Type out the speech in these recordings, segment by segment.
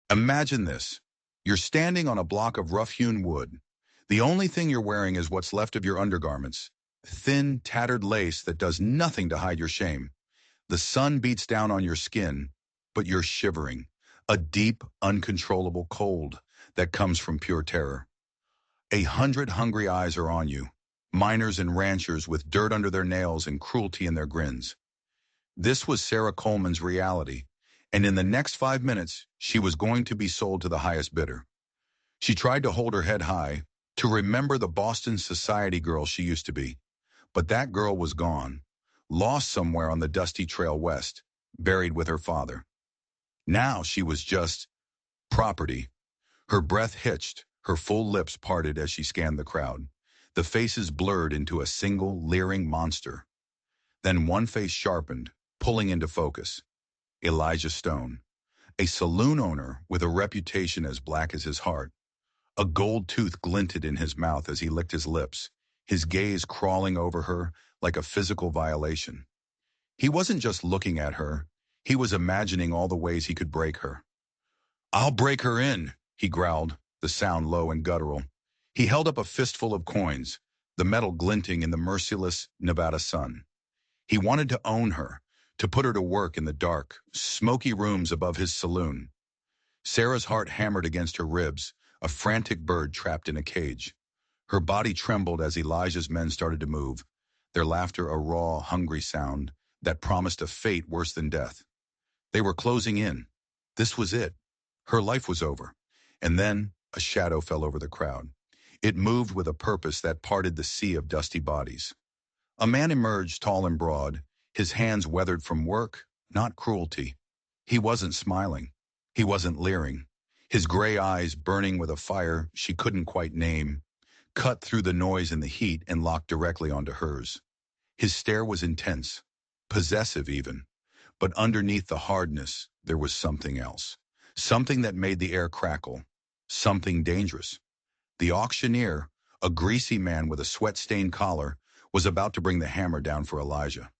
Imagine this. You're standing on a block of rough-hewn wood. The only thing you're wearing is what's left of your undergarments. Thin, tattered lace that does nothing to hide your shame. The sun beats down on your skin, but you're shivering. A deep, uncontrollable cold that comes from pure terror. 100 hungry eyes are on you. Miners and ranchers with dirt under their nails and cruelty in their grins. This was Sarah Coleman's reality, and in the next 5 minutes, she was going to be sold to the highest bidder. She tried to hold her head high, to remember the Boston society girl she used to be. But that girl was gone, lost somewhere on the dusty trail west, buried with her father. Now she was just property. Her breath hitched, her full lips parted as she scanned the crowd. The faces blurred into a single, leering monster. Then one face sharpened, pulling into focus. Elijah Stone, a saloon owner with a reputation as black as his heart. A gold tooth glinted in his mouth as he licked his lips, his gaze crawling over her like a physical violation. He wasn't just looking at her, he was imagining all the ways he could break her. "I'll break her in," he growled, the sound low and guttural. He held up a fistful of coins, the metal glinting in the merciless Nevada sun. He wanted to own her, to put her to work in the dark, smoky rooms above his saloon. Sarah's heart hammered against her ribs, a frantic bird trapped in a cage. Her body trembled as Elijah's men started to move, their laughter a raw, hungry sound that promised a fate worse than death. They were closing in. This was it. Her life was over. And then a shadow fell over the crowd. It moved with a purpose that parted the sea of dusty bodies. A man emerged, tall and broad, his hands weathered from work, not cruelty. He wasn't smiling. He wasn't leering. His gray eyes, burning with a fire she couldn't quite name, cut through the noise and the heat and locked directly onto hers. His stare was intense, possessive even, but underneath the hardness, there was something else. Something that made the air crackle. Something dangerous. The auctioneer, a greasy man with a sweat-stained collar, was about to bring the hammer down for Elijah.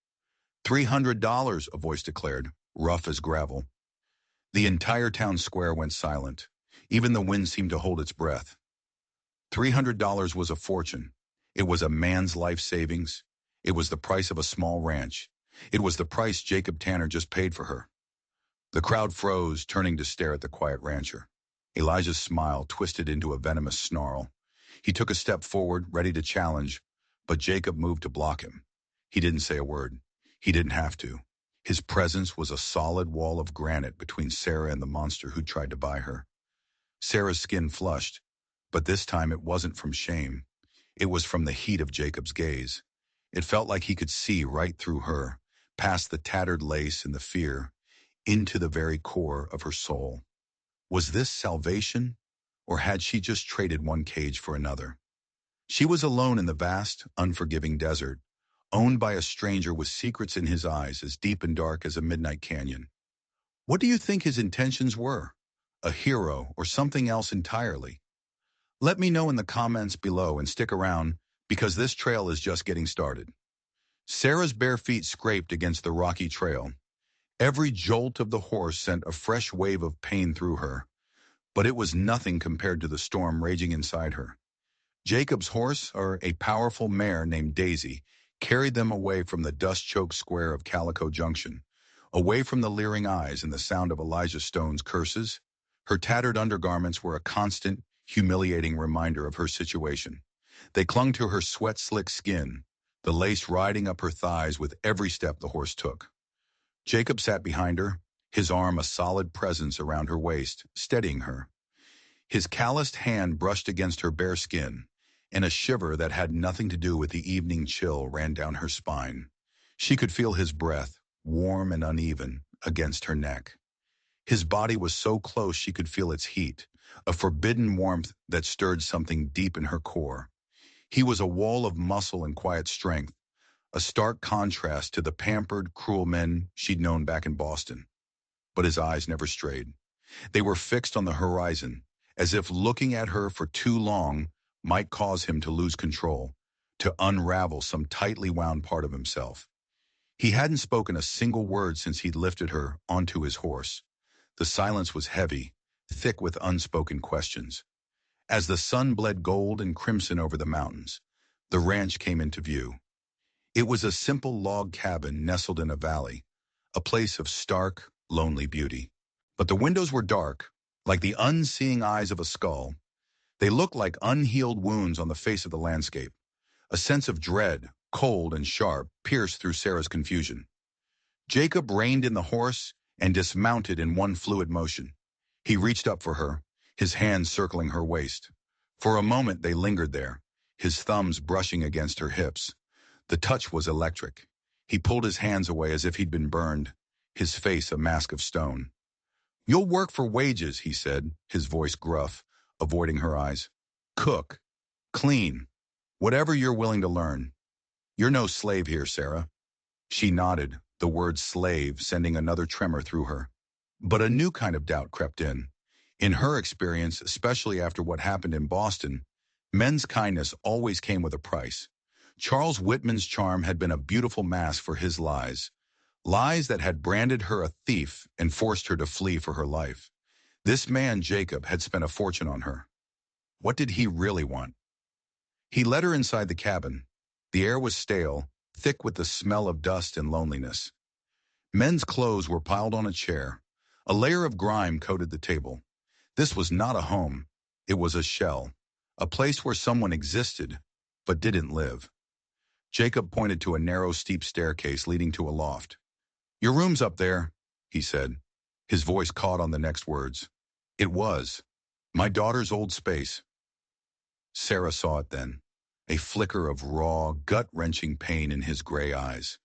$300, a voice declared, rough as gravel. The entire town square went silent. Even the wind seemed to hold its breath. $300 was a fortune. It was a man's life savings. It was the price of a small ranch. It was the price Jacob Tanner just paid for her. The crowd froze, turning to stare at the quiet rancher. Elijah's smile twisted into a venomous snarl. He took a step forward, ready to challenge, but Jacob moved to block him. He didn't say a word. He didn't have to. His presence was a solid wall of granite between Sarah and the monster who tried to buy her. Sarah's skin flushed, but this time it wasn't from shame. It was from the heat of Jacob's gaze. It felt like he could see right through her, past the tattered lace and the fear, into the very core of her soul. Was this salvation, or had she just traded one cage for another? She was alone in the vast, unforgiving desert, owned by a stranger with secrets in his eyes as deep and dark as a midnight canyon. What do you think his intentions were? A hero or something else entirely? Let me know in the comments below and stick around because this trail is just getting started. Sarah's bare feet scraped against the rocky trail. Every jolt of the horse sent a fresh wave of pain through her, but it was nothing compared to the storm raging inside her. Jacob's horse, or a powerful mare named Daisy, carried them away from the dust-choked square of Calico Junction, away from the leering eyes and the sound of Elijah Stone's curses. Her tattered undergarments were a constant, humiliating reminder of her situation. They clung to her sweat-slick skin, the lace riding up her thighs with every step the horse took. Jacob sat behind her, his arm a solid presence around her waist, steadying her. His calloused hand brushed against her bare skin, and a shiver that had nothing to do with the evening chill ran down her spine. She could feel his breath, warm and uneven, against her neck. His body was so close she could feel its heat, a forbidden warmth that stirred something deep in her core. He was a wall of muscle and quiet strength, a stark contrast to the pampered, cruel men she'd known back in Boston. But his eyes never strayed. They were fixed on the horizon, as if looking at her for too long might cause him to lose control, to unravel some tightly wound part of himself. He hadn't spoken a single word since he'd lifted her onto his horse. The silence was heavy, thick with unspoken questions. As the sun bled gold and crimson over the mountains, the ranch came into view. It was a simple log cabin nestled in a valley, a place of stark, lonely beauty. But the windows were dark, like the unseeing eyes of a skull. They looked like unhealed wounds on the face of the landscape. A sense of dread, cold and sharp, pierced through Sarah's confusion. Jacob reined in the horse and dismounted in one fluid motion. He reached up for her, his hands circling her waist. For a moment they lingered there, his thumbs brushing against her hips. The touch was electric. He pulled his hands away as if he'd been burned, his face a mask of stone. "You'll work for wages," he said, his voice gruff, avoiding her eyes. "Cook, clean, whatever you're willing to learn. You're no slave here, Sarah." She nodded, the word slave sending another tremor through her. But a new kind of doubt crept in. In her experience, especially after what happened in Boston, men's kindness always came with a price. Charles Whitman's charm had been a beautiful mask for his lies. Lies that had branded her a thief and forced her to flee for her life. This man, Jacob, had spent a fortune on her. What did he really want? He led her inside the cabin. The air was stale, thick with the smell of dust and loneliness. Men's clothes were piled on a chair. A layer of grime coated the table. This was not a home. It was a shell. A place where someone existed, but didn't live. Jacob pointed to a narrow, steep staircase leading to a loft. "Your room's up there," he said. His voice caught on the next words. It was. My daughter's old space. Sarah saw it then. A flicker of raw, gut-wrenching pain in his gray eyes.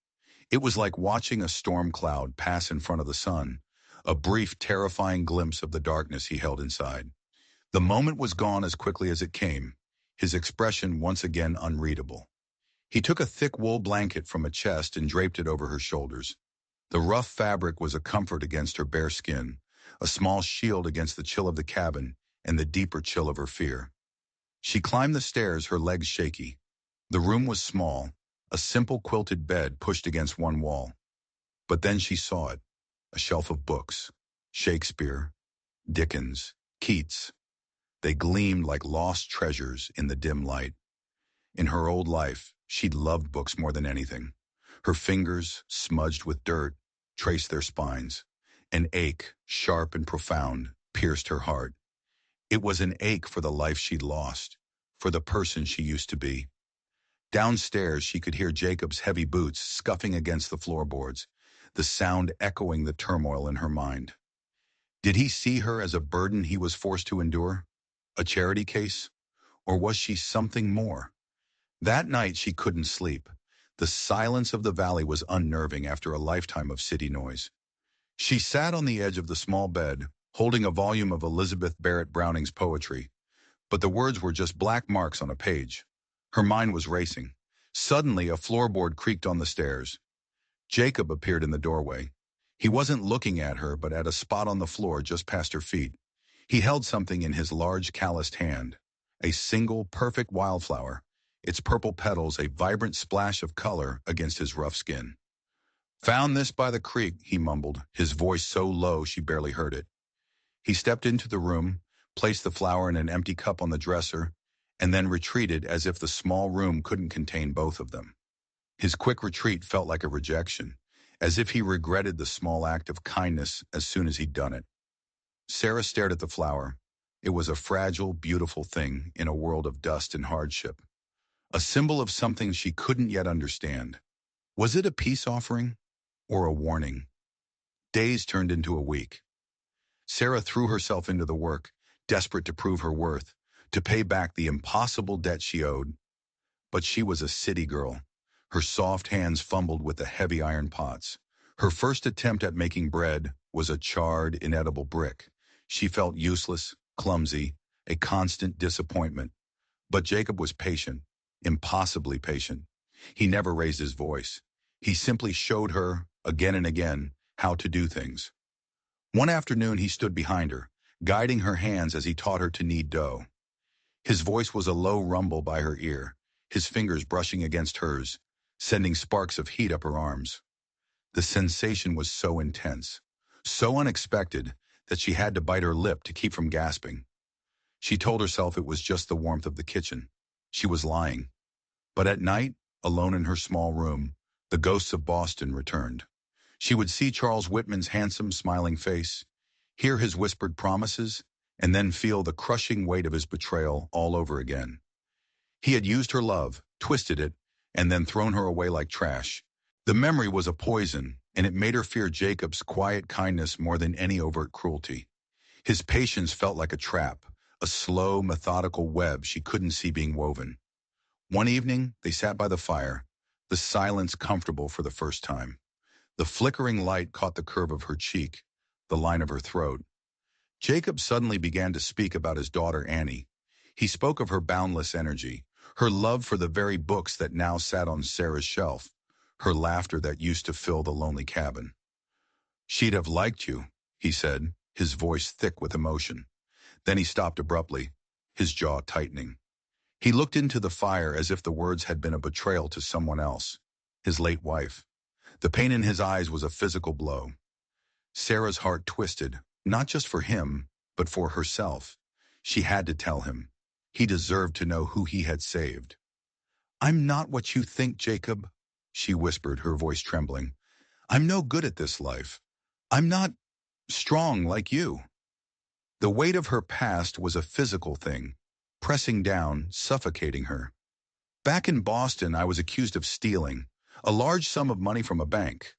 It was like watching a storm cloud pass in front of the sun, a brief, terrifying glimpse of the darkness he held inside. The moment was gone as quickly as it came, his expression once again unreadable. He took a thick wool blanket from a chest and draped it over her shoulders. The rough fabric was a comfort against her bare skin, a small shield against the chill of the cabin and the deeper chill of her fear. She climbed the stairs, her legs shaky. The room was small, a simple quilted bed pushed against one wall. But then she saw it, a shelf of books. Shakespeare, Dickens, Keats. They gleamed like lost treasures in the dim light. In her old life, she'd loved books more than anything. Her fingers, smudged with dirt, traced their spines. An ache, sharp and profound, pierced her heart. It was an ache for the life she'd lost, for the person she used to be. Downstairs, she could hear Jacob's heavy boots scuffing against the floorboards, the sound echoing the turmoil in her mind. Did he see her as a burden he was forced to endure? A charity case? Or was she something more? That night she couldn't sleep. The silence of the valley was unnerving after a lifetime of city noise. She sat on the edge of the small bed, holding a volume of Elizabeth Barrett Browning's poetry, but the words were just black marks on a page. Her mind was racing. Suddenly, a floorboard creaked on the stairs. Jacob appeared in the doorway. He wasn't looking at her, but at a spot on the floor just past her feet. He held something in his large, calloused hand. A single, perfect wildflower, its purple petals a vibrant splash of color against his rough skin. "Found this by the creek," he mumbled, his voice so low she barely heard it. He stepped into the room, placed the flower in an empty cup on the dresser, and then retreated as if the small room couldn't contain both of them. His quick retreat felt like a rejection, as if he regretted the small act of kindness as soon as he'd done it. Sarah stared at the flower. It was a fragile, beautiful thing in a world of dust and hardship. A symbol of something she couldn't yet understand. Was it a peace offering or a warning? Days turned into a week. Sarah threw herself into the work, desperate to prove her worth, to pay back the impossible debt she owed. But she was a city girl. Her soft hands fumbled with the heavy iron pots. Her first attempt at making bread was a charred, inedible brick. She felt useless, clumsy, a constant disappointment. But Jacob was patient, impossibly patient. He never raised his voice. He simply showed her, again and again, how to do things. One afternoon he stood behind her, guiding her hands as he taught her to knead dough. His voice was a low rumble by her ear, his fingers brushing against hers, sending sparks of heat up her arms. The sensation was so intense, so unexpected, that she had to bite her lip to keep from gasping. She told herself it was just the warmth of the kitchen. She was lying. But at night, alone in her small room, the ghosts of Boston returned. She would see Charles Whitman's handsome, smiling face, hear his whispered promises, and then feel the crushing weight of his betrayal all over again. He had used her love, twisted it, and then thrown her away like trash. The memory was a poison, and it made her fear Jacob's quiet kindness more than any overt cruelty. His patience felt like a trap, a slow, methodical web she couldn't see being woven. One evening, they sat by the fire, the silence comfortable for the first time. The flickering light caught the curve of her cheek, the line of her throat. Jacob suddenly began to speak about his daughter Annie. He spoke of her boundless energy, her love for the very books that now sat on Sarah's shelf, her laughter that used to fill the lonely cabin. "She'd have liked you," he said, his voice thick with emotion. Then he stopped abruptly, his jaw tightening. He looked into the fire as if the words had been a betrayal to someone else, his late wife. The pain in his eyes was a physical blow. Sarah's heart twisted, not just for him, but for herself. She had to tell him. He deserved to know who he had saved. "I'm not what you think, Jacob," she whispered, her voice trembling. "I'm no good at this life. I'm not strong like you." The weight of her past was a physical thing, pressing down, suffocating her. "Back in Boston, I was accused of stealing a large sum of money from a bank."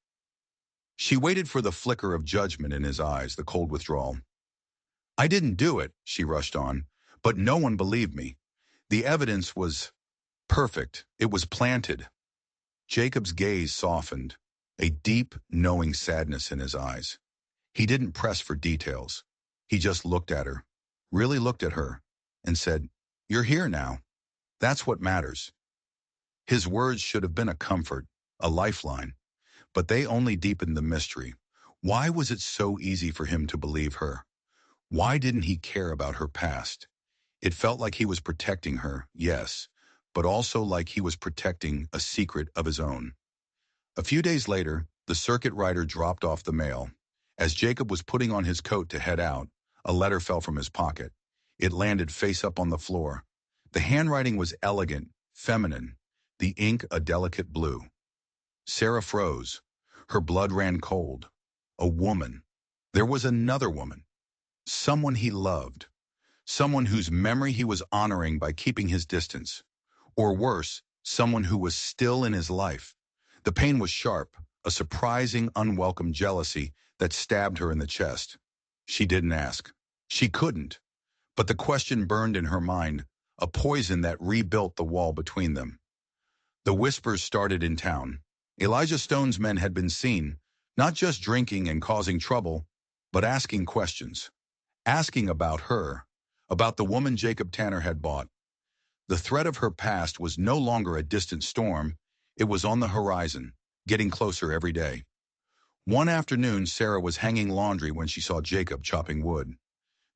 She waited for the flicker of judgment in his eyes, the cold withdrawal. "I didn't do it," she rushed on, "but no one believed me. The evidence was perfect. It was planted." Jacob's gaze softened, a deep, knowing sadness in his eyes. He didn't press for details. He just looked at her, really looked at her, and said, "You're here now. That's what matters." His words should have been a comfort, a lifeline, but they only deepened the mystery. Why was it so easy for him to believe her? Why didn't he care about her past? It felt like he was protecting her, yes, but also like he was protecting a secret of his own. A few days later, the circuit rider dropped off the mail. As Jacob was putting on his coat to head out, a letter fell from his pocket. It landed face up on the floor. The handwriting was elegant, feminine, the ink a delicate blue. Sarah froze. Her blood ran cold. A woman. There was another woman. Someone he loved. Someone whose memory he was honoring by keeping his distance. Or worse, someone who was still in his life. The pain was sharp, a surprising, unwelcome jealousy that stabbed her in the chest. She didn't ask. She couldn't. But the question burned in her mind, a poison that rebuilt the wall between them. The whispers started in town. Elijah Stone's men had been seen, not just drinking and causing trouble, but asking questions. Asking about her, about the woman Jacob Tanner had bought. The threat of her past was no longer a distant storm. It was on the horizon, getting closer every day. One afternoon, Sarah was hanging laundry when she saw Jacob chopping wood.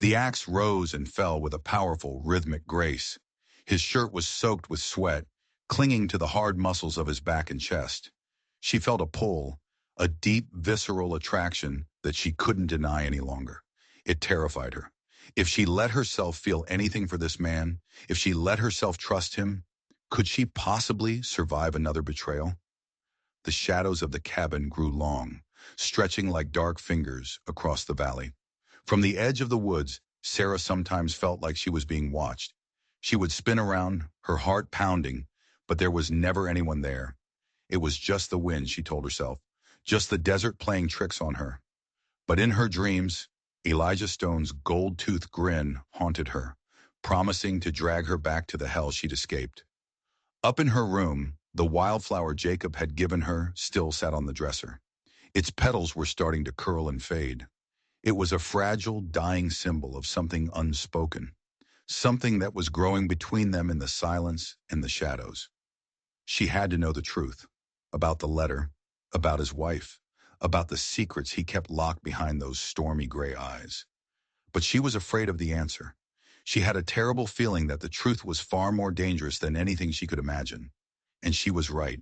The axe rose and fell with a powerful, rhythmic grace. His shirt was soaked with sweat, clinging to the hard muscles of his back and chest. She felt a pull, a deep, visceral attraction that she couldn't deny any longer. It terrified her. If she let herself feel anything for this man, if she let herself trust him, could she possibly survive another betrayal? The shadows of the cabin grew long, stretching like dark fingers across the valley. From the edge of the woods, Sarah sometimes felt like she was being watched. She would spin around, her heart pounding, but there was never anyone there. It was just the wind, she told herself, just the desert playing tricks on her. But in her dreams, Elijah Stone's gold-toothed grin haunted her, promising to drag her back to the hell she'd escaped. Up in her room, the wildflower Jacob had given her still sat on the dresser. Its petals were starting to curl and fade. It was a fragile, dying symbol of something unspoken, something that was growing between them in the silence and the shadows. She had to know the truth, about the letter, about his wife, about the secrets he kept locked behind those stormy gray eyes. But she was afraid of the answer. She had a terrible feeling that the truth was far more dangerous than anything she could imagine. And she was right.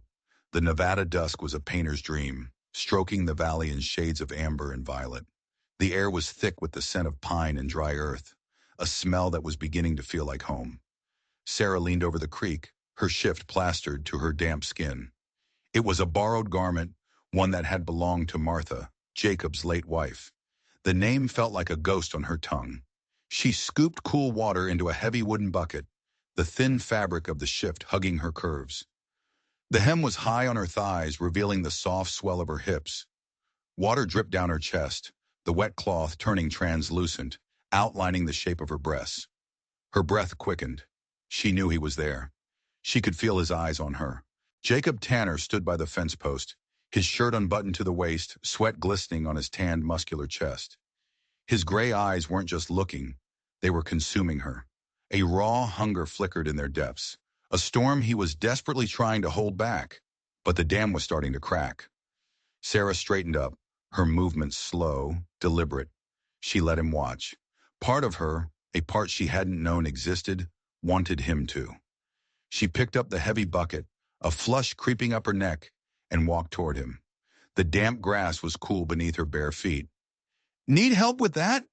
The Nevada dusk was a painter's dream, stroking the valley in shades of amber and violet. The air was thick with the scent of pine and dry earth, a smell that was beginning to feel like home. Sarah leaned over the creek, her shift plastered to her damp skin. It was a borrowed garment, one that had belonged to Martha, Jacob's late wife. The name felt like a ghost on her tongue. She scooped cool water into a heavy wooden bucket, the thin fabric of the shift hugging her curves. The hem was high on her thighs, revealing the soft swell of her hips. Water dripped down her chest, the wet cloth turning translucent, outlining the shape of her breasts. Her breath quickened. She knew he was there. She could feel his eyes on her. Jacob Tanner stood by the fence post, his shirt unbuttoned to the waist, sweat glistening on his tanned, muscular chest. His gray eyes weren't just looking, they were consuming her. A raw hunger flickered in their depths, a storm he was desperately trying to hold back. But the dam was starting to crack. Sarah straightened up, her movements slow, deliberate. She let him watch. Part of her, a part she hadn't known existed, wanted him to. She picked up the heavy bucket, a flush creeping up her neck, and walked toward him. The damp grass was cool beneath her bare feet. "Need help with that?"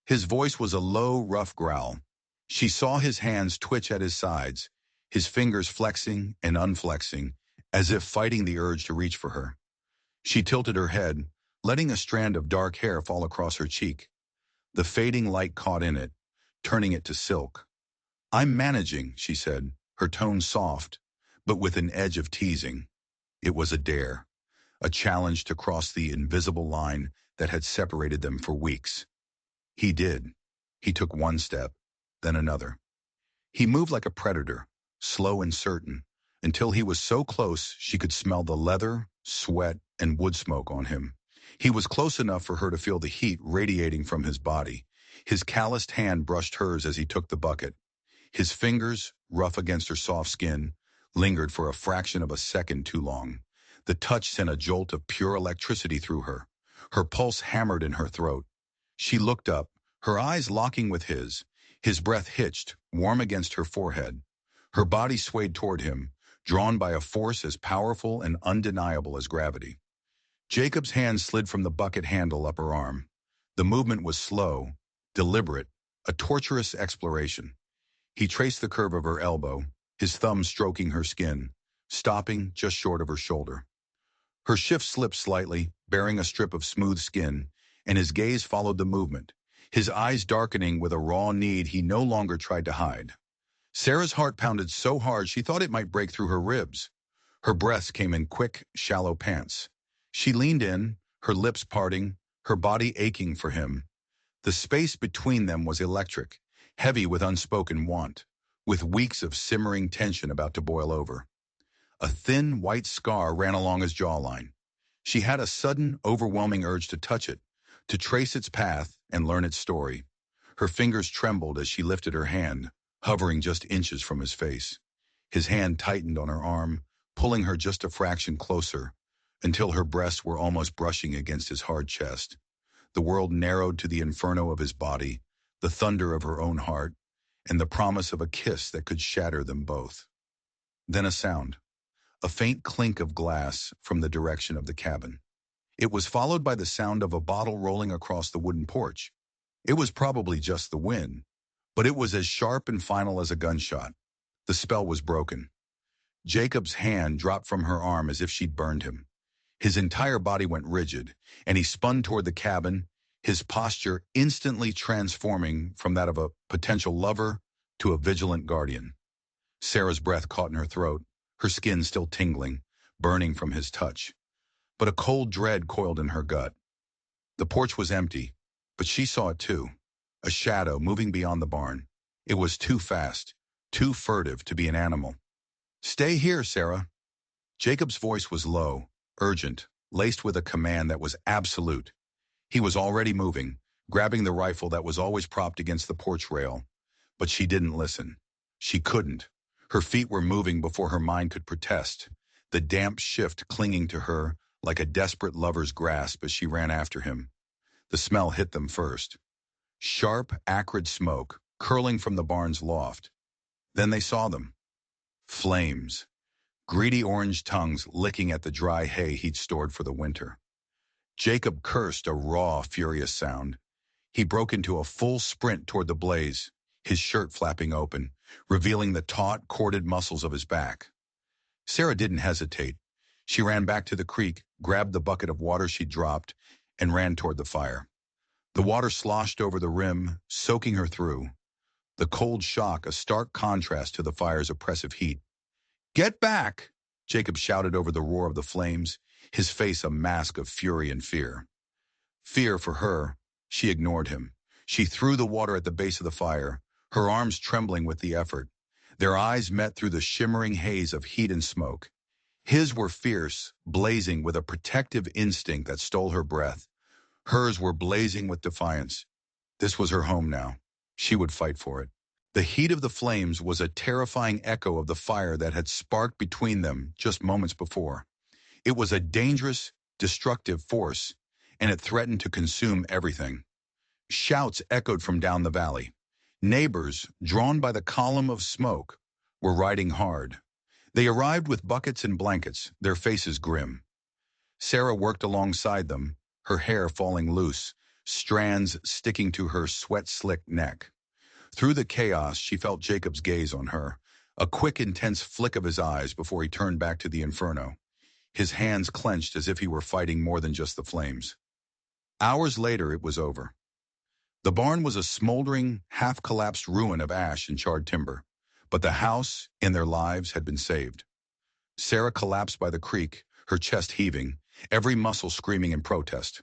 His voice was a low, rough growl. She saw his hands twitch at his sides, his fingers flexing and unflexing, as if fighting the urge to reach for her. She tilted her head, letting a strand of dark hair fall across her cheek. The fading light caught in it, turning it to silk. "I'm managing," she said, her tone soft, but with an edge of teasing. It was a dare, a challenge to cross the invisible line that had separated them for weeks. He did. He took one step, then another. He moved like a predator, slow and certain, until he was so close she could smell the leather, sweat, and wood smoke on him. He was close enough for her to feel the heat radiating from his body. His calloused hand brushed hers as he took the bucket. His fingers, rough against her soft skin, lingered for a fraction of a second too long. The touch sent a jolt of pure electricity through her. Her pulse hammered in her throat. She looked up, her eyes locking with his. His breath hitched, warm against her forehead. Her body swayed toward him, drawn by a force as powerful and undeniable as gravity. Jacob's hand slid from the bucket handle up her arm. The movement was slow, deliberate, a torturous exploration. He traced the curve of her elbow, his thumb stroking her skin, stopping just short of her shoulder. Her shift slipped slightly, bearing a strip of smooth skin, and his gaze followed the movement, his eyes darkening with a raw need he no longer tried to hide. Sarah's heart pounded so hard she thought it might break through her ribs. Her breaths came in quick, shallow pants. She leaned in, her lips parting, her body aching for him. The space between them was electric, heavy with unspoken want, with weeks of simmering tension about to boil over. A thin, white scar ran along his jawline. She had a sudden, overwhelming urge to touch it, to trace its path and learn its story. Her fingers trembled as she lifted her hand, hovering just inches from his face. His hand tightened on her arm, pulling her just a fraction closer, until her breasts were almost brushing against his hard chest. The world narrowed to the inferno of his body, the thunder of her own heart, and the promise of a kiss that could shatter them both. Then a sound, a faint clink of glass from the direction of the cabin. It was followed by the sound of a bottle rolling across the wooden porch. It was probably just the wind, but it was as sharp and final as a gunshot. The spell was broken. Jacob's hand dropped from her arm as if she'd burned him. His entire body went rigid, and he spun toward the cabin, his posture instantly transforming from that of a potential lover to a vigilant guardian. Sarah's breath caught in her throat, her skin still tingling, burning from his touch. But a cold dread coiled in her gut. The porch was empty, but she saw it too. A shadow moving beyond the barn. It was too fast, too furtive to be an animal. "Stay here, Sarah." Jacob's voice was low, urgent, laced with a command that was absolute. He was already moving, grabbing the rifle that was always propped against the porch rail. But she didn't listen. She couldn't. Her feet were moving before her mind could protest, the damp shift clinging to her like a desperate lover's grasp as she ran after him. The smell hit them first. Sharp, acrid smoke, curling from the barn's loft. Then they saw them. Flames. Greedy orange tongues licking at the dry hay he'd stored for the winter. Jacob cursed a raw, furious sound. He broke into a full sprint toward the blaze, his shirt flapping open, revealing the taut, corded muscles of his back. Sarah didn't hesitate. She ran back to the creek, grabbed the bucket of water she'd dropped, and ran toward the fire. The water sloshed over the rim, soaking her through. The cold shock, a stark contrast to the fire's oppressive heat. "Get back!" Jacob shouted over the roar of the flames, his face a mask of fury and fear. Fear for her, she ignored him. She threw the water at the base of the fire, her arms trembling with the effort. Their eyes met through the shimmering haze of heat and smoke. His were fierce, blazing with a protective instinct that stole her breath. Hers were blazing with defiance. This was her home now. She would fight for it. The heat of the flames was a terrifying echo of the fire that had sparked between them just moments before. It was a dangerous, destructive force, and it threatened to consume everything. Shouts echoed from down the valley. Neighbors, drawn by the column of smoke, were riding hard. They arrived with buckets and blankets, their faces grim. Sarah worked alongside them, her hair falling loose, strands sticking to her sweat-slicked neck. Through the chaos, she felt Jacob's gaze on her, a quick, intense flick of his eyes before he turned back to the inferno. His hands clenched as if he were fighting more than just the flames. Hours later, it was over. The barn was a smoldering, half-collapsed ruin of ash and charred timber, but the house and their lives had been saved. Sarah collapsed by the creek, her chest heaving, every muscle screaming in protest.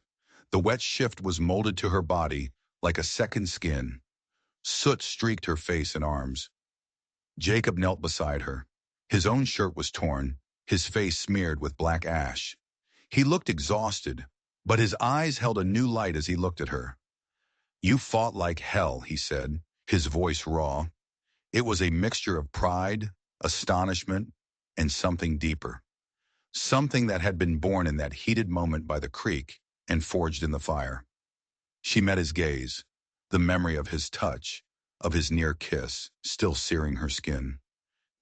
The wet shift was molded to her body like a second skin. Soot streaked her face and arms. Jacob knelt beside her. His own shirt was torn, his face smeared with black ash. He looked exhausted, but his eyes held a new light as he looked at her. "You fought like hell," he said, his voice raw. It was a mixture of pride, astonishment, and something deeper. Something that had been born in that heated moment by the creek and forged in the fire. She met his gaze, the memory of his touch, of his near kiss, still searing her skin.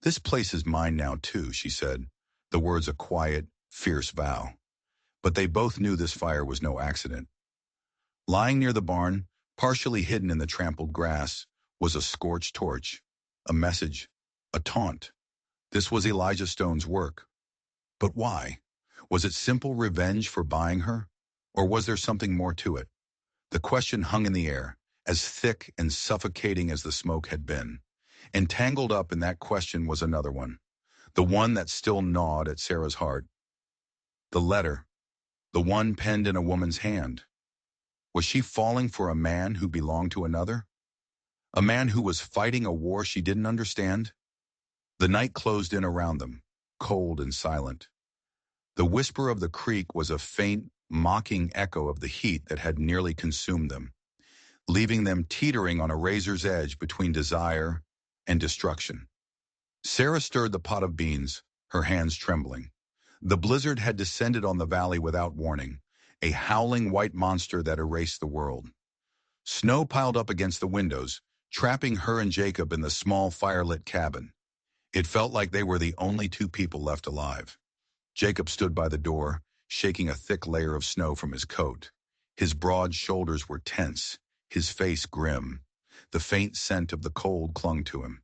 "This place is mine now too," she said, the words a quiet, fierce vow. But they both knew this fire was no accident. Lying near the barn, partially hidden in the trampled grass, was a scorched torch, a message, a taunt. This was Elijah Stone's work. But why? Was it simple revenge for buying her? Or was there something more to it? The question hung in the air, as thick and suffocating as the smoke had been. And tangled up in that question was another one, the one that still gnawed at Sarah's heart. The letter, the one penned in a woman's hand. Was she falling for a man who belonged to another? A man who was fighting a war she didn't understand? The night closed in around them, cold and silent. The whisper of the creek was a faint, mocking echo of the heat that had nearly consumed them, leaving them teetering on a razor's edge between desire and destruction. Sarah stirred the pot of beans, her hands trembling. The blizzard had descended on the valley without warning, a howling white monster that erased the world. Snow piled up against the windows, trapping her and Jacob in the small firelit cabin. It felt like they were the only two people left alive. Jacob stood by the door, shaking a thick layer of snow from his coat. His broad shoulders were tense, his face grim. The faint scent of the cold clung to him.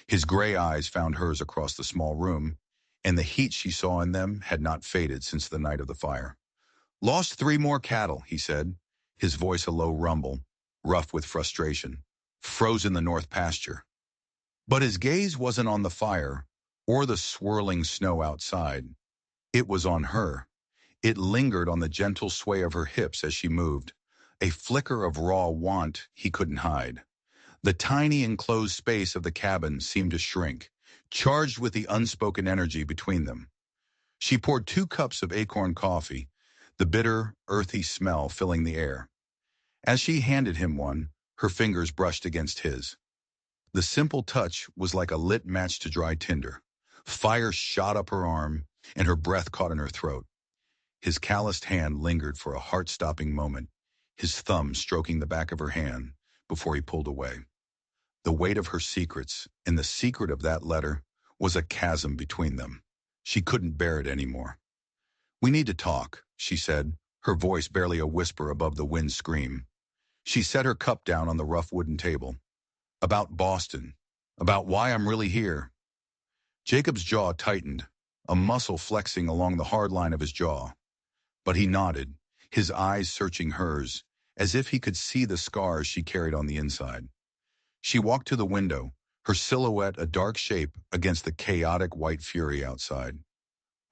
His gray eyes found hers across the small room, and the heat she saw in them had not faded since the night of the fire. "Lost 3 more cattle," he said, his voice a low rumble, rough with frustration. "Frozen the north pasture." But his gaze wasn't on the fire or the swirling snow outside. It was on her. It lingered on the gentle sway of her hips as she moved, a flicker of raw want he couldn't hide. The tiny enclosed space of the cabin seemed to shrink, charged with the unspoken energy between them. She poured 2 cups of acorn coffee, the bitter, earthy smell filling the air. As she handed him one, her fingers brushed against his. The simple touch was like a lit match to dry tinder. Fire shot up her arm, and her breath caught in her throat. His calloused hand lingered for a heart-stopping moment, his thumb stroking the back of her hand before he pulled away. The weight of her secrets and the secret of that letter was a chasm between them. She couldn't bear it anymore. "We need to talk," she said, her voice barely a whisper above the wind scream. She set her cup down on the rough wooden table. About Boston. About why I'm really here. Jacob's jaw tightened, a muscle flexing along the hard line of his jaw. But he nodded, his eyes searching hers, as if he could see the scars she carried on the inside. She walked to the window, her silhouette a dark shape against the chaotic white fury outside.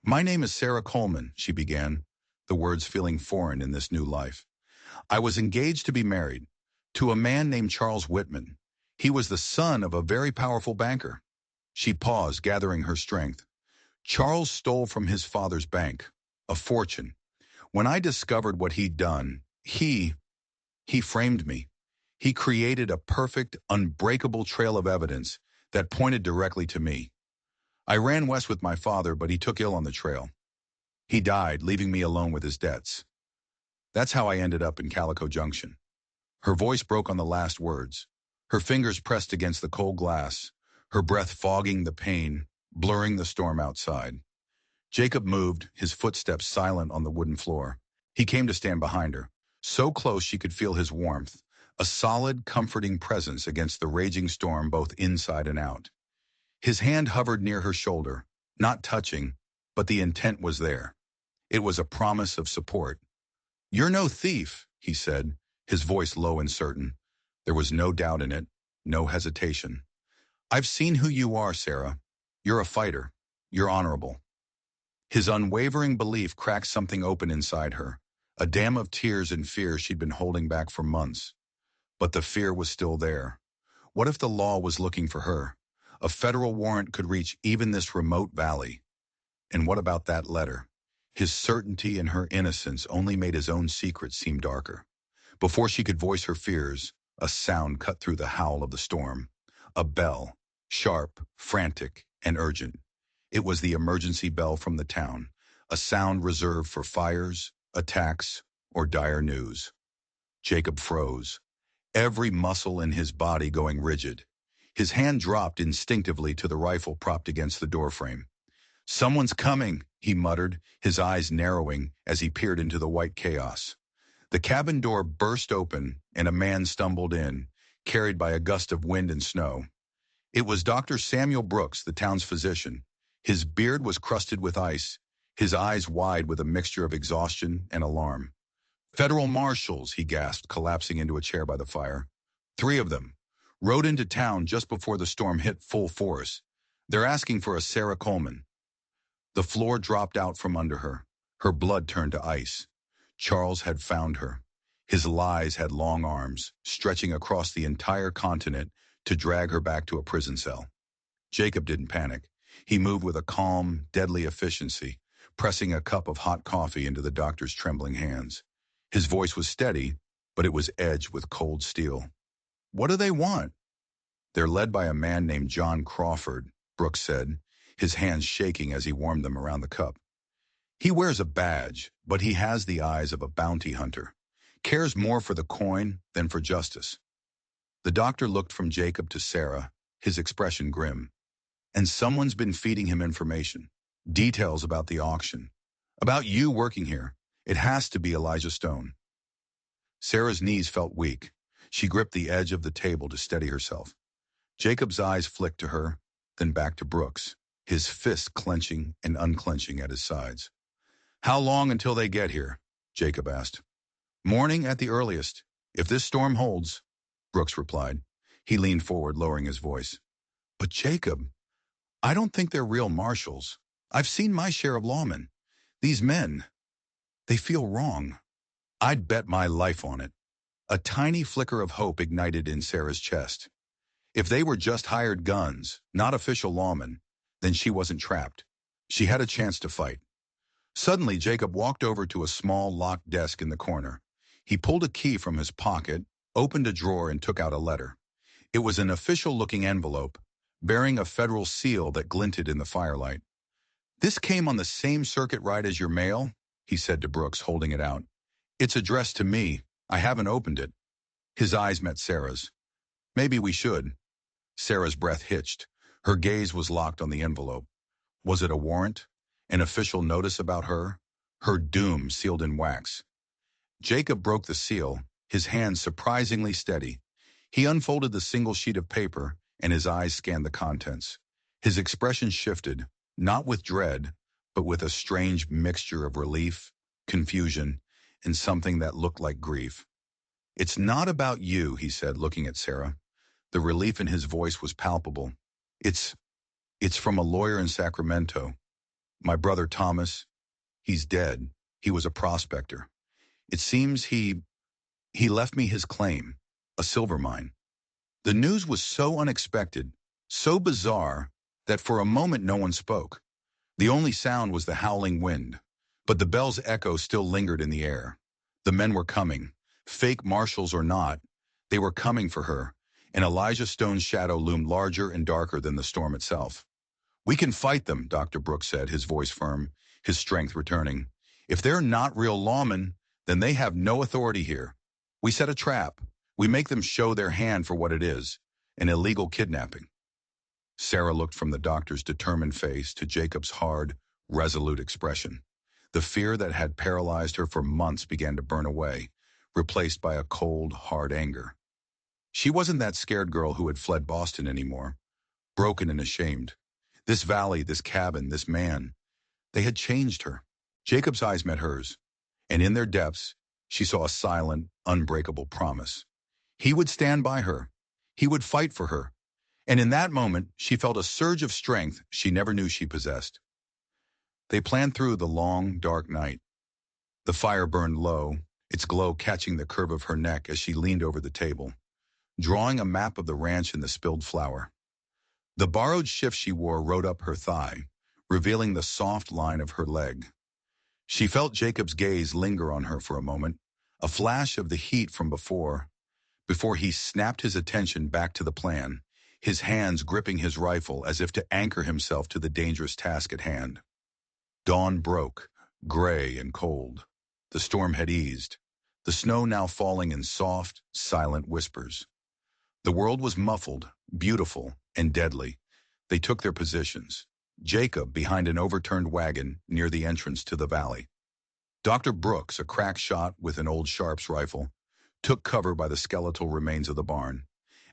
My name is Sarah Coleman, she began, the words feeling foreign in this new life. I was engaged to be married to a man named Charles Whitman. He was the son of a very powerful banker. She paused, gathering her strength. Charles stole from his father's bank, a fortune. When I discovered what he'd done, he framed me. He created a perfect, unbreakable trail of evidence that pointed directly to me. I ran west with my father, but he took ill on the trail. He died, leaving me alone with his debts. That's how I ended up in Calico Junction. Her voice broke on the last words. Her fingers pressed against the cold glass, her breath fogging the pain, blurring the storm outside. Jacob moved, his footsteps silent on the wooden floor. He came to stand behind her, so close she could feel his warmth, a solid, comforting presence against the raging storm both inside and out. His hand hovered near her shoulder, not touching, but the intent was there. It was a promise of support. You're no thief, he said, his voice low and certain. There was no doubt in it, no hesitation. I've seen who you are, Sarah. You're a fighter. You're honorable. His unwavering belief cracked something open inside her, a dam of tears and fear she'd been holding back for months. But the fear was still there. What if the law was looking for her? A federal warrant could reach even this remote valley. And what about that letter? His certainty in her innocence only made his own secret seem darker. Before she could voice her fears, a sound cut through the howl of the storm. A bell, sharp, frantic, and urgent. It was the emergency bell from the town, a sound reserved for fires, attacks, or dire news. Jacob froze, every muscle in his body going rigid. His hand dropped instinctively to the rifle propped against the doorframe. Someone's coming, he muttered, his eyes narrowing as he peered into the white chaos. The cabin door burst open and a man stumbled in, carried by a gust of wind and snow. It was Dr. Samuel Brooks, the town's physician. His beard was crusted with ice, his eyes wide with a mixture of exhaustion and alarm. Federal marshals, he gasped, collapsing into a chair by the fire. 3 of them. Rode into town just before the storm hit full force. They're asking for a Sarah Coleman. The floor dropped out from under her. Her blood turned to ice. Charles had found her. His lies had long arms, stretching across the entire continent to drag her back to a prison cell. Jacob didn't panic. He moved with a calm, deadly efficiency, pressing a cup of hot coffee into the doctor's trembling hands. His voice was steady, but it was edged with cold steel. What do they want? They're led by a man named John Crawford, Brooks said, his hands shaking as he warmed them around the cup. He wears a badge, but he has the eyes of a bounty hunter, cares more for the coin than for justice. The doctor looked from Jacob to Sarah, his expression grim. And someone's been feeding him information, details about the auction, about you working here. It has to be Elijah Stone. Sarah's knees felt weak. She gripped the edge of the table to steady herself. Jacob's eyes flicked to her, then back to Brooks, his fists clenching and unclenching at his sides. How long until they get here? Jacob asked. Morning at the earliest, if this storm holds, Brooks replied. He leaned forward, lowering his voice. But Jacob, I don't think they're real marshals. I've seen my share of lawmen. These men, they feel wrong. I'd bet my life on it. A tiny flicker of hope ignited in Sarah's chest. If they were just hired guns, not official lawmen, then she wasn't trapped. She had a chance to fight. Suddenly, Jacob walked over to a small locked desk in the corner. He pulled a key from his pocket, opened a drawer, and took out a letter. It was an official-looking envelope, bearing a federal seal that glinted in the firelight. This came on the same circuit ride as your mail, he said to Brooks, holding it out. It's addressed to me. I haven't opened it. His eyes met Sarah's. Maybe we should. Sarah's breath hitched. Her gaze was locked on the envelope. Was it a warrant? An official notice about her? Her doom sealed in wax. Jacob broke the seal, his hands surprisingly steady. He unfolded the single sheet of paper, and his eyes scanned the contents. His expression shifted, not with dread, but with a strange mixture of relief, confusion, and something that looked like grief. "It's not about you," he said, looking at Sarah. The relief in his voice was palpable. It's, it's from a lawyer in Sacramento. My brother Thomas, he's dead. He was a prospector. It seems he left me his claim, a silver mine." The news was so unexpected, so bizarre, that for a moment no one spoke. The only sound was the howling wind, but the bell's echo still lingered in the air. The men were coming, fake marshals or not, they were coming for her, and Elijah Stone's shadow loomed larger and darker than the storm itself. "We can fight them," Dr. Brooks said, his voice firm, his strength returning. "If they're not real lawmen, then they have no authority here. We set a trap. We make them show their hand for what it is, an illegal kidnapping." Sarah looked from the doctor's determined face to Jacob's hard, resolute expression. The fear that had paralyzed her for months began to burn away, replaced by a cold, hard anger. She wasn't that scared girl who had fled Boston anymore, broken and ashamed. This valley, this cabin, this man, they had changed her. Jacob's eyes met hers, and in their depths, she saw a silent, unbreakable promise. He would stand by her. He would fight for her. And in that moment, she felt a surge of strength she never knew she possessed. They planned through the long, dark night. The fire burned low, its glow catching the curve of her neck as she leaned over the table, drawing a map of the ranch and the spilled flour. The borrowed shift she wore rode up her thigh, revealing the soft line of her leg. She felt Jacob's gaze linger on her for a moment, a flash of the heat from before he snapped his attention back to the plan, his hands gripping his rifle as if to anchor himself to the dangerous task at hand. Dawn broke, gray and cold. The storm had eased, the snow now falling in soft, silent whispers. The world was muffled, beautiful, and deadly. They took their positions, Jacob behind an overturned wagon near the entrance to the valley. Dr. Brooks, a crack shot with an old Sharps rifle, took cover by the skeletal remains of the barn,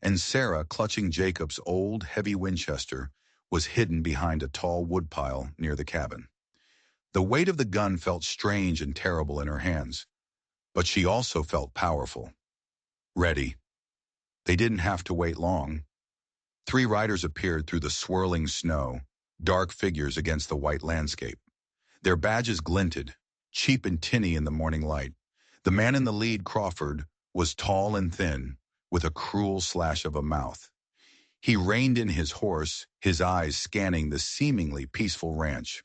and Sarah, clutching Jacob's old, heavy Winchester, was hidden behind a tall woodpile near the cabin. The weight of the gun felt strange and terrible in her hands, but she also felt powerful. Ready. They didn't have to wait long. 3 riders appeared through the swirling snow, dark figures against the white landscape. Their badges glinted, cheap and tinny in the morning light. The man in the lead, Crawford, was tall and thin, with a cruel slash of a mouth. He reined in his horse, his eyes scanning the seemingly peaceful ranch.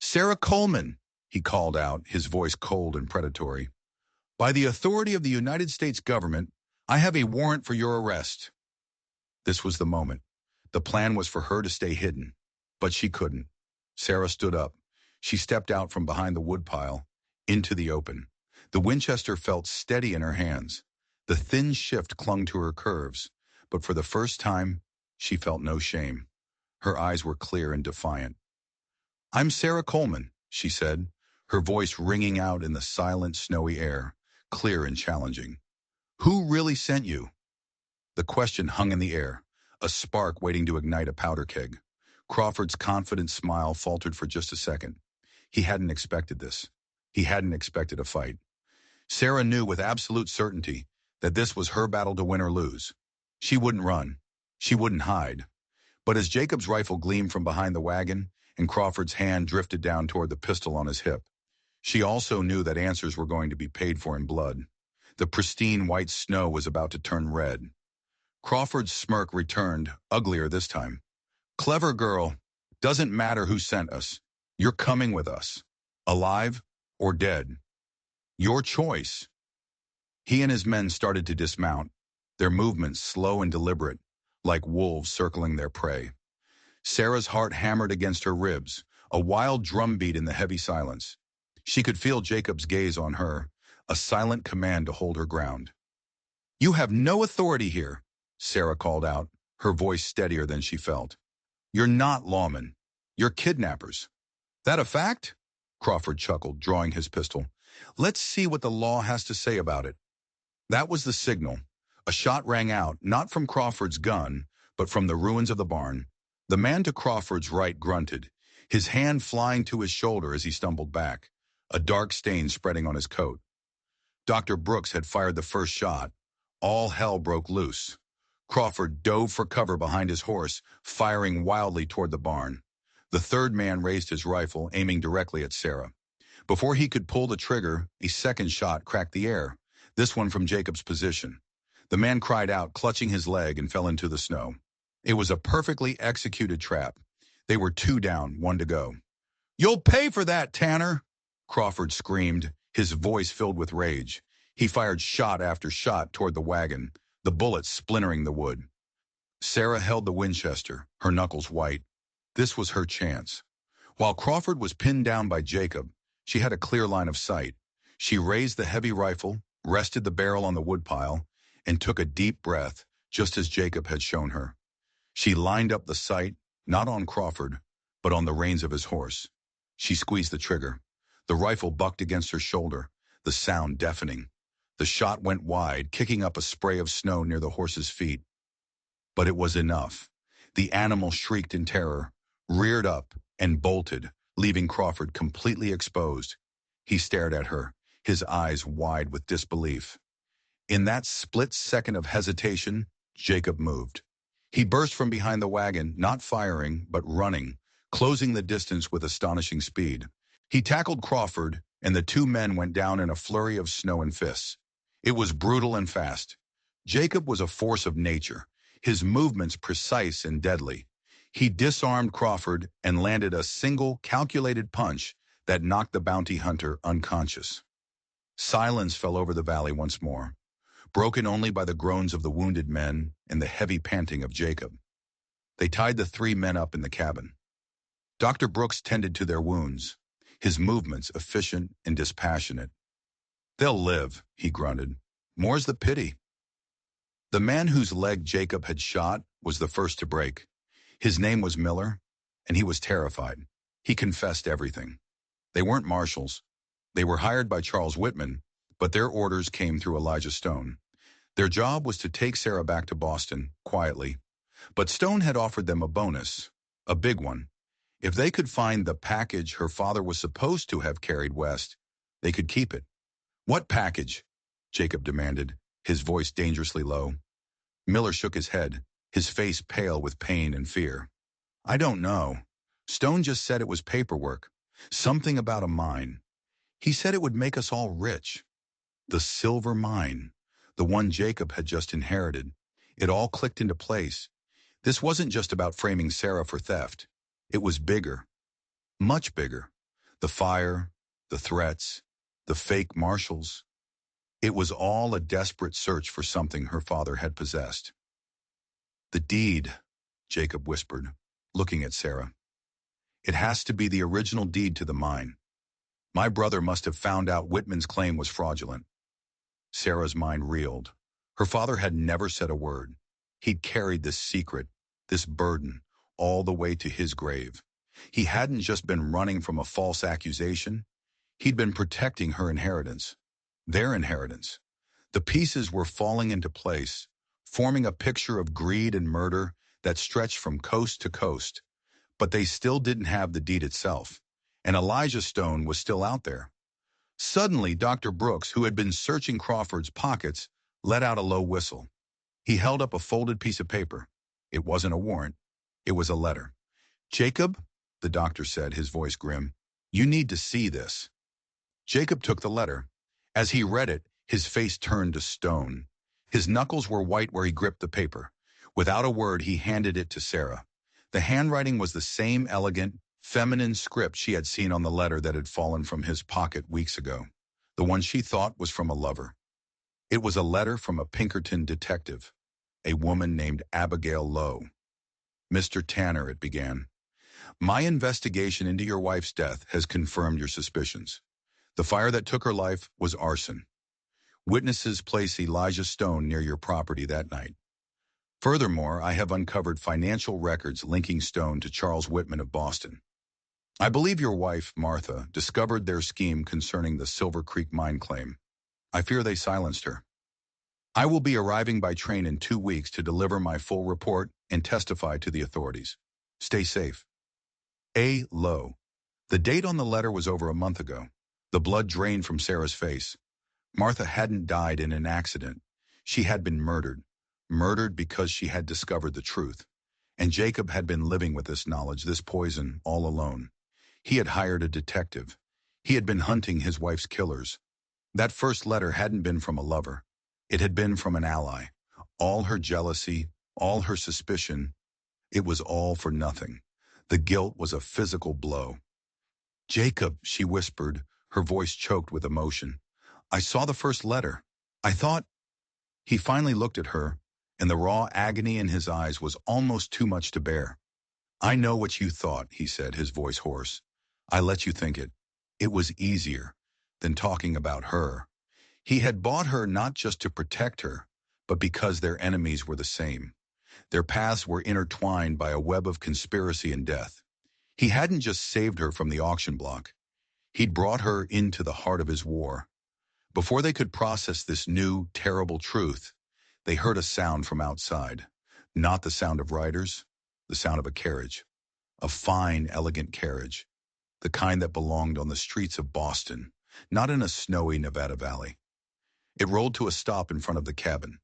"Sarah Coleman," he called out, his voice cold and predatory. "By the authority of the United States government, I have a warrant for your arrest." This was the moment. The plan was for her to stay hidden, but she couldn't. Sarah stood up. She stepped out from behind the woodpile, into the open. The Winchester felt steady in her hands. The thin shift clung to her curves, but for the first time, she felt no shame. Her eyes were clear and defiant. "I'm Sarah Coleman," she said, her voice ringing out in the silent, snowy air, clear and challenging. "Who really sent you?" The question hung in the air, a spark waiting to ignite a powder keg. Crawford's confident smile faltered for just a second. He hadn't expected this. He hadn't expected a fight. Sarah knew with absolute certainty that this was her battle to win or lose. She wouldn't run. She wouldn't hide. But as Jacob's rifle gleamed from behind the wagon and Crawford's hand drifted down toward the pistol on his hip, she also knew that answers were going to be paid for in blood. The pristine white snow was about to turn red. Crawford's smirk returned, uglier this time. "Clever girl. Doesn't matter who sent us. You're coming with us. Alive or dead. Your choice." He and his men started to dismount, their movements slow and deliberate, like wolves circling their prey. Sarah's heart hammered against her ribs, a wild drumbeat in the heavy silence. She could feel Jacob's gaze on her, a silent command to hold her ground. "You have no authority here," Sarah called out, her voice steadier than she felt. "You're not lawmen. You're kidnappers." "That a fact?" Crawford chuckled, drawing his pistol. Let's see what the law has to say about it. That was the signal. A shot rang out, not from Crawford's gun, but from the ruins of the barn. The man to Crawford's right grunted, his hand flying to his shoulder as he stumbled back, a dark stain spreading on his coat. Dr. Brooks had fired the first shot. All hell broke loose. Crawford dove for cover behind his horse, firing wildly toward the barn. The third man raised his rifle, aiming directly at Sarah. Before he could pull the trigger, a second shot cracked the air, this one from Jacob's position. The man cried out, clutching his leg, and fell into the snow. It was a perfectly executed trap. They were 2 down, 1 to go. "You'll pay for that, Tanner!" Crawford screamed, his voice filled with rage. He fired shot after shot toward the wagon, the bullets splintering the wood. Sarah held the Winchester, her knuckles white. This was her chance. While Crawford was pinned down by Jacob, she had a clear line of sight. She raised the heavy rifle, rested the barrel on the woodpile, and took a deep breath, just as Jacob had shown her. She lined up the sight, not on Crawford, but on the reins of his horse. She squeezed the trigger. The rifle bucked against her shoulder, the sound deafening. The shot went wide, kicking up a spray of snow near the horse's feet. But it was enough. The animal shrieked in terror, reared up, and bolted, leaving Crawford completely exposed. He stared at her, his eyes wide with disbelief. In that split second of hesitation, Jacob moved. He burst from behind the wagon, not firing, but running, closing the distance with astonishing speed. He tackled Crawford, and the 2 men went down in a flurry of snow and fists. It was brutal and fast. Jacob was a force of nature, his movements precise and deadly. He disarmed Crawford and landed a single, calculated punch that knocked the bounty hunter unconscious. Silence fell over the valley once more, broken only by the groans of the wounded men and the heavy panting of Jacob. They tied the 3 men up in the cabin. Dr. Brooks tended to their wounds, his movements efficient and dispassionate. "They'll live," he grunted. "More's the pity." The man whose leg Jacob had shot was the first to break. His name was Miller, and he was terrified. He confessed everything. They weren't marshals. They were hired by Charles Whitman, but their orders came through Elijah Stone. Their job was to take Sarah back to Boston, quietly. But Stone had offered them a bonus, a big one. If they could find the package her father was supposed to have carried west, they could keep it. "What package?" Jacob demanded, his voice dangerously low. Miller shook his head, his face pale with pain and fear. "I don't know. Stone just said it was paperwork, something about a mine. He said it would make us all rich." The silver mine, the one Jacob had just inherited. It all clicked into place. This wasn't just about framing Sarah for theft. It was bigger, much bigger. The fire, the threats, the fake marshals. It was all a desperate search for something her father had possessed. "The deed," Jacob whispered, looking at Sarah. "It has to be the original deed to the mine. My brother must have found out Whitman's claim was fraudulent." Sarah's mind reeled. Her father had never said a word. He'd carried this secret, this burden, all the way to his grave. He hadn't just been running from a false accusation. He'd been protecting her inheritance, their inheritance. The pieces were falling into place, forming a picture of greed and murder that stretched from coast to coast. But they still didn't have the deed itself, and Elijah Stone was still out there. Suddenly, Dr. Brooks, who had been searching Crawford's pockets, let out a low whistle. He held up a folded piece of paper. It wasn't a warrant. It was a letter. "Jacob," the doctor said, his voice grim, "you need to see this." Jacob took the letter. As he read it, his face turned to stone. His knuckles were white where he gripped the paper. Without a word, he handed it to Sarah. The handwriting was the same elegant, feminine script she had seen on the letter that had fallen from his pocket weeks ago, the one she thought was from a lover. It was a letter from a Pinkerton detective, a woman named Abigail Lowe. "Mr. Tanner," it began, "my investigation into your wife's death has confirmed your suspicions. The fire that took her life was arson. Witnesses place Elijah Stone near your property that night. Furthermore, I have uncovered financial records linking Stone to Charles Whitman of Boston. I believe your wife, Martha, discovered their scheme concerning the Silver Creek mine claim. I fear they silenced her. I will be arriving by train in 2 weeks to deliver my full report and testify to the authorities. Stay safe. A. Lowe. The date on the letter was over a month ago. The blood drained from Sarah's face. Martha hadn't died in an accident. She had been murdered. Murdered because she had discovered the truth. And Jacob had been living with this knowledge, this poison, all alone. He had hired a detective. He had been hunting his wife's killers. That first letter hadn't been from a lover. It had been from an ally. All her jealousy, all her suspicion, it was all for nothing. The guilt was a physical blow. Jacob, she whispered, her voice choked with emotion. I saw the first letter. I thought. He finally looked at her, and the raw agony in his eyes was almost too much to bear. I know what you thought, he said, his voice hoarse. I let you think it. It was easier than talking about her. He had bought her not just to protect her, but because their enemies were the same. Their paths were intertwined by a web of conspiracy and death. He hadn't just saved her from the auction block. He'd brought her into the heart of his war. Before they could process this new, terrible truth, they heard a sound from outside. Not the sound of riders, the sound of a carriage. A fine, elegant carriage. The kind that belonged on the streets of Boston, not in a snowy Nevada valley. It rolled to a stop in front of the cabin.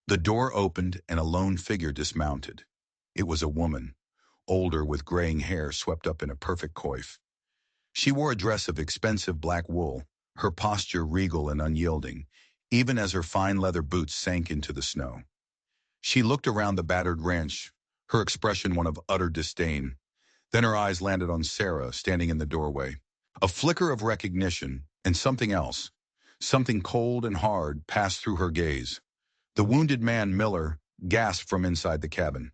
The door opened and a lone figure dismounted. It was a woman, older with graying hair swept up in a perfect coif. She wore a dress of expensive black wool, her posture regal and unyielding, even as her fine leather boots sank into the snow. She looked around the battered ranch, her expression one of utter disdain. Then her eyes landed on Sarah, standing in the doorway. A flicker of recognition, and something else, something cold and hard, passed through her gaze. The wounded man, Miller, gasped from inside the cabin.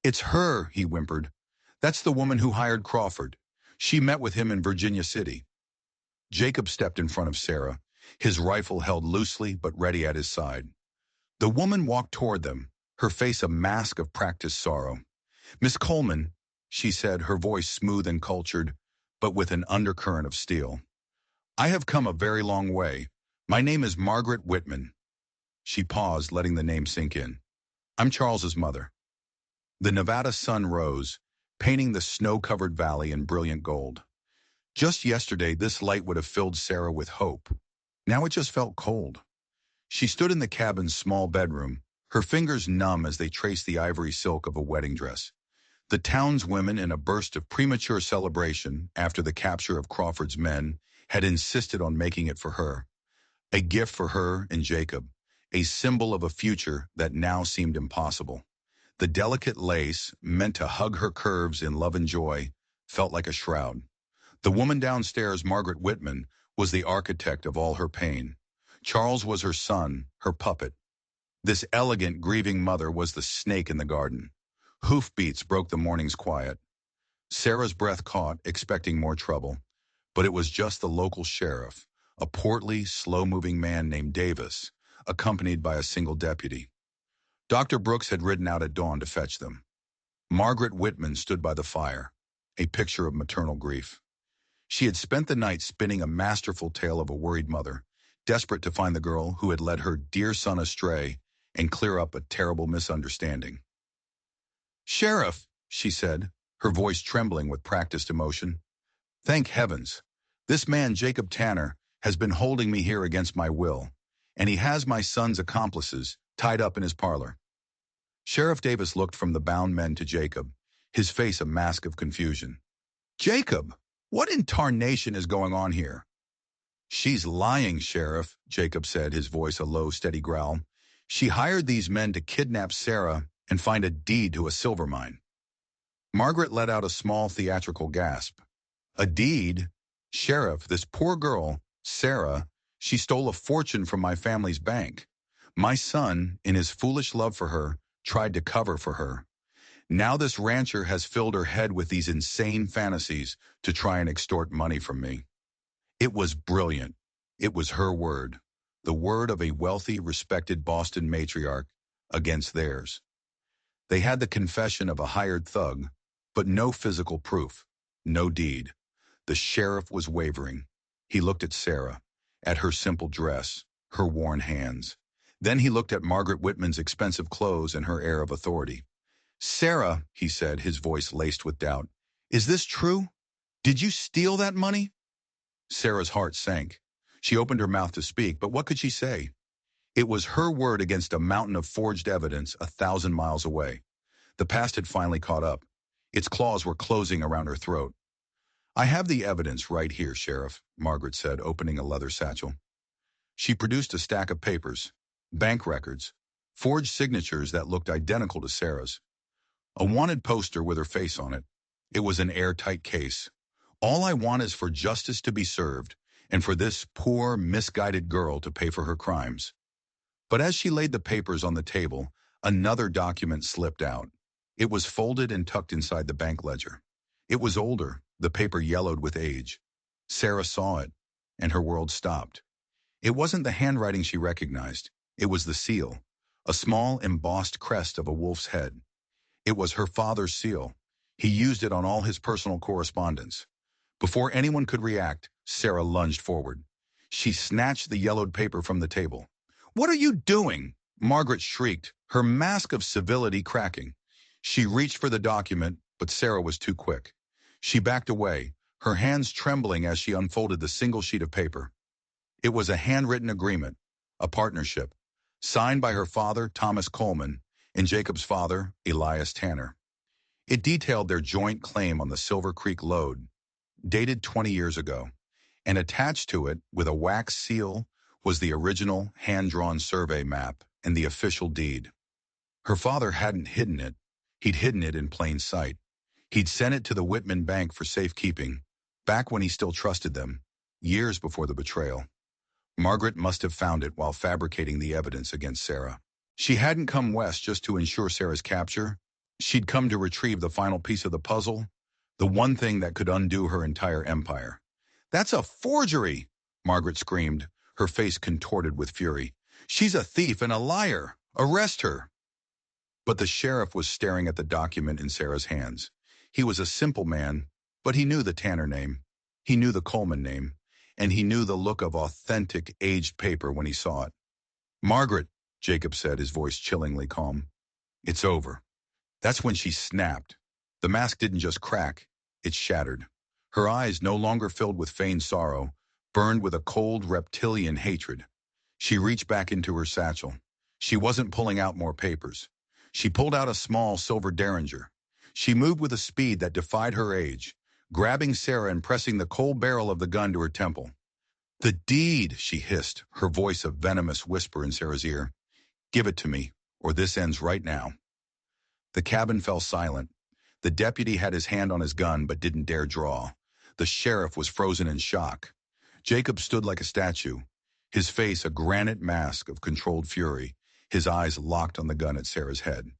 It's her, he whimpered. That's the woman who hired Crawford. She met with him in Virginia City. Jacob stepped in front of Sarah, his rifle held loosely but ready at his side. The woman walked toward them, her face a mask of practiced sorrow. Miss Coleman, she said, her voice smooth and cultured, but with an undercurrent of steel. I have come a very long way. My name is Margaret Whitman. She paused, letting the name sink in. I'm Charles's mother. The Nevada sun rose, painting the snow-covered valley in brilliant gold. Just yesterday, this light would have filled Sarah with hope. Now it just felt cold. She stood in the cabin's small bedroom, her fingers numb as they traced the ivory silk of a wedding dress. The townswomen, in a burst of premature celebration after the capture of Crawford's men, had insisted on making it for her. A gift for her and Jacob, a symbol of a future that now seemed impossible. The delicate lace, meant to hug her curves in love and joy, felt like a shroud. The woman downstairs, Margaret Whitman, was the architect of all her pain. Charles was her son, her puppet. This elegant, grieving mother was the snake in the garden. Hoofbeats broke the morning's quiet. Sarah's breath caught, expecting more trouble. But it was just the local sheriff, a portly, slow-moving man named Davis, accompanied by a single deputy. Dr. Brooks had ridden out at dawn to fetch them. Margaret Whitman stood by the fire, a picture of maternal grief. She had spent the night spinning a masterful tale of a worried mother, desperate to find the girl who had led her dear son astray and clear up a terrible misunderstanding. Sheriff, she said, her voice trembling with practiced emotion. Thank heavens. This man, Jacob Tanner, has been holding me here against my will, and he has my son's accomplices tied up in his parlor. Sheriff Davis looked from the bound men to Jacob, his face a mask of confusion. Jacob, what in tarnation is going on here? She's lying, Sheriff, Jacob said, his voice a low, steady growl. She hired these men to kidnap Sarah and find a deed to a silver mine. Margaret let out a small theatrical gasp. A deed? Sheriff, this poor girl, Sarah, she stole a fortune from my family's bank. My son, in his foolish love for her, tried to cover for her. Now this rancher has filled her head with these insane fantasies to try and extort money from me. It was brilliant. It was her word, the word of a wealthy, respected Boston matriarch against theirs. They had the confession of a hired thug, but no physical proof, no deed. The sheriff was wavering. He looked at Sarah, at her simple dress, her worn hands. Then he looked at Margaret Whitman's expensive clothes and her air of authority. "Sarah," he said, his voice laced with doubt, "is this true? Did you steal that money?" Sarah's heart sank. She opened her mouth to speak, but what could she say? It was her word against a mountain of forged evidence 1,000 miles away. The past had finally caught up. Its claws were closing around her throat. "I have the evidence right here, Sheriff," Margaret said, opening a leather satchel. She produced a stack of papers, bank records, forged signatures that looked identical to Sarah's. A wanted poster with her face on it. It was an airtight case. "All I want is for justice to be served, and for this poor, misguided girl to pay for her crimes." But as she laid the papers on the table, another document slipped out. It was folded and tucked inside the bank ledger. It was older, the paper yellowed with age. Sarah saw it, and her world stopped. It wasn't the handwriting she recognized. It was the seal, a small embossed crest of a wolf's head. It was her father's seal. He used it on all his personal correspondence. Before anyone could react, Sarah lunged forward. She snatched the yellowed paper from the table. "What are you doing?" Margaret shrieked, her mask of civility cracking. She reached for the document, but Sarah was too quick. She backed away, her hands trembling as she unfolded the single sheet of paper. It was a handwritten agreement, a partnership, signed by her father, Thomas Coleman, and Jacob's father, Elias Tanner. It detailed their joint claim on the Silver Creek lode, dated 20 years ago, and attached to it, with a wax seal, was the original hand-drawn survey map and the official deed. Her father hadn't hidden it. He'd hidden it in plain sight. He'd sent it to the Whitman Bank for safekeeping, back when he still trusted them, years before the betrayal. Margaret must have found it while fabricating the evidence against Sarah. She hadn't come west just to ensure Sarah's capture. She'd come to retrieve the final piece of the puzzle, the one thing that could undo her entire empire. "That's a forgery!" Margaret screamed, her face contorted with fury. "She's a thief and a liar! Arrest her!" But the sheriff was staring at the document in Sarah's hands. He was a simple man, but he knew the Tanner name. He knew the Coleman name, and he knew the look of authentic, aged paper when he saw it. "Margaret," Jacob said, his voice chillingly calm. "It's over." That's when she snapped. The mask didn't just crack, it shattered. Her eyes, no longer filled with feigned sorrow, burned with a cold, reptilian hatred. She reached back into her satchel. She wasn't pulling out more papers. She pulled out a small silver derringer. She moved with a speed that defied her age, grabbing Sarah and pressing the cold barrel of the gun to her temple. "The deed," she hissed, her voice a venomous whisper in Sarah's ear. "Give it to me, or this ends right now." The cabin fell silent. The deputy had his hand on his gun but didn't dare draw. The sheriff was frozen in shock. Jacob stood like a statue, his face a granite mask of controlled fury, his eyes locked on the gun at Sarah's head.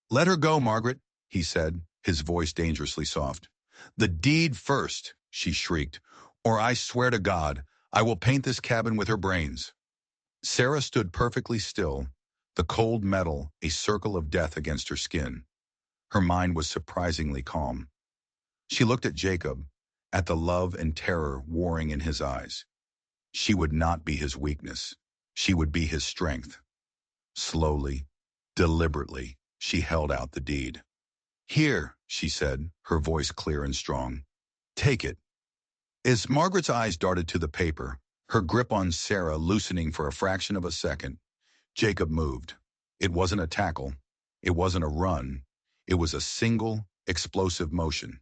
"Let her go, Margaret," he said, his voice dangerously soft. "The deed first," she shrieked, "or I swear to God, I will paint this cabin with her brains." Sarah stood perfectly still, the cold metal a circle of death against her skin. Her mind was surprisingly calm. She looked at Jacob, at the love and terror warring in his eyes. She would not be his weakness. She would be his strength. Slowly, deliberately, she held out the deed. "Here," she said, her voice clear and strong. "Take it." As Margaret's eyes darted to the paper, her grip on Sarah loosening for a fraction of a second, Jacob moved. It wasn't a tackle. It wasn't a run. It was a single, explosive motion.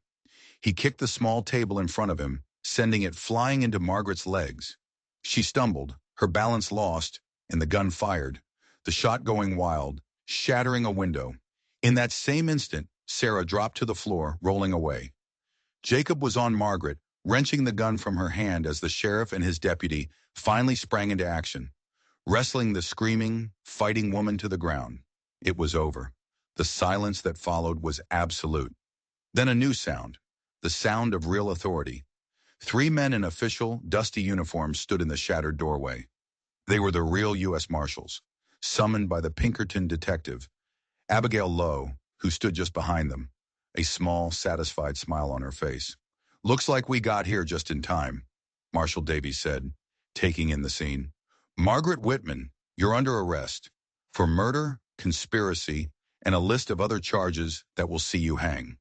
He kicked the small table in front of him, sending it flying into Margaret's legs. She stumbled, her balance lost, and the gun fired, the shot going wild, shattering a window. In that same instant, Sarah dropped to the floor, rolling away. Jacob was on Margaret, wrenching the gun from her hand as the sheriff and his deputy finally sprang into action, wrestling the screaming, fighting woman to the ground. It was over. The silence that followed was absolute. Then a new sound, the sound of real authority. 3 men in official, dusty uniforms stood in the shattered doorway. They were the real U.S. Marshals, summoned by the Pinkerton detective, Abigail Lowe, who stood just behind them, a small, satisfied smile on her face. Looks like we got here just in time, Marshal Davies said, taking in the scene. Margaret Whitman, you're under arrest for murder, conspiracy, and a list of other charges that will see you hang.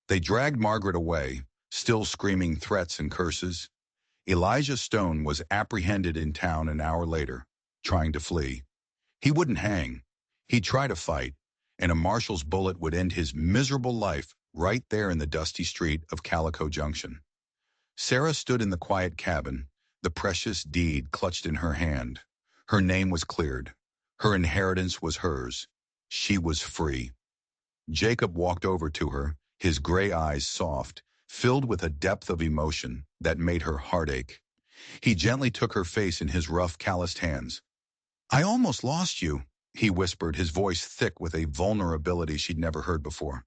They dragged Margaret away, still screaming threats and curses. Elijah Stone was apprehended in town an hour later, trying to flee. He wouldn't hang. He'd try to fight, and a marshal's bullet would end his miserable life right there in the dusty street of Calico Junction. Sarah stood in the quiet cabin, the precious deed clutched in her hand. Her name was cleared. Her inheritance was hers. She was free. Jacob walked over to her, his gray eyes soft, filled with a depth of emotion that made her heart ache. He gently took her face in his rough, calloused hands. I almost lost you, he whispered, his voice thick with a vulnerability she'd never heard before.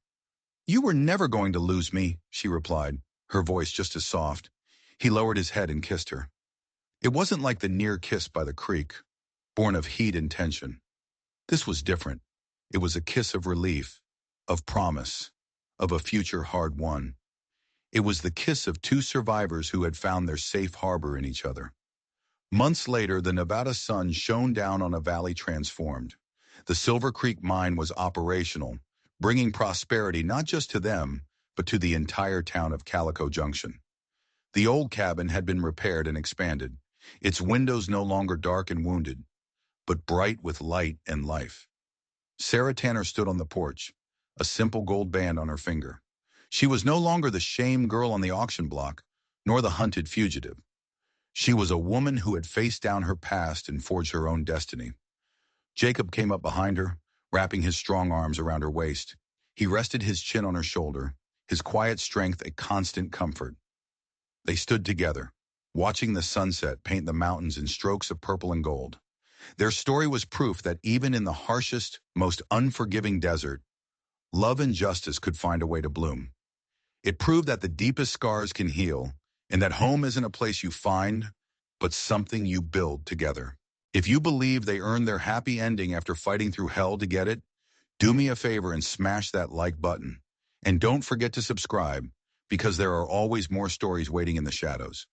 You were never going to lose me, she replied, her voice just as soft. He lowered his head and kissed her. It wasn't like the near kiss by the creek, born of heat and tension. This was different. It was a kiss of relief, of promise, of a future hard won. It was the kiss of two survivors who had found their safe harbor in each other. Months later, the Nevada sun shone down on a valley transformed. The Silver Creek mine was operational, bringing prosperity not just to them, but to the entire town of Calico Junction. The old cabin had been repaired and expanded, its windows no longer dark and wounded, but bright with light and life. Sarah Tanner stood on the porch, a simple gold band on her finger. She was no longer the shame girl on the auction block, nor the hunted fugitive. She was a woman who had faced down her past and forged her own destiny. Jacob came up behind her, wrapping his strong arms around her waist. He rested his chin on her shoulder, his quiet strength a constant comfort. They stood together, watching the sunset paint the mountains in strokes of purple and gold. Their story was proof that even in the harshest, most unforgiving desert, love and justice could find a way to bloom. It proved that the deepest scars can heal, and that home isn't a place you find, but something you build together. If you believe they earned their happy ending after fighting through hell to get it, do me a favor and smash that like button. And don't forget to subscribe, because there are always more stories waiting in the shadows.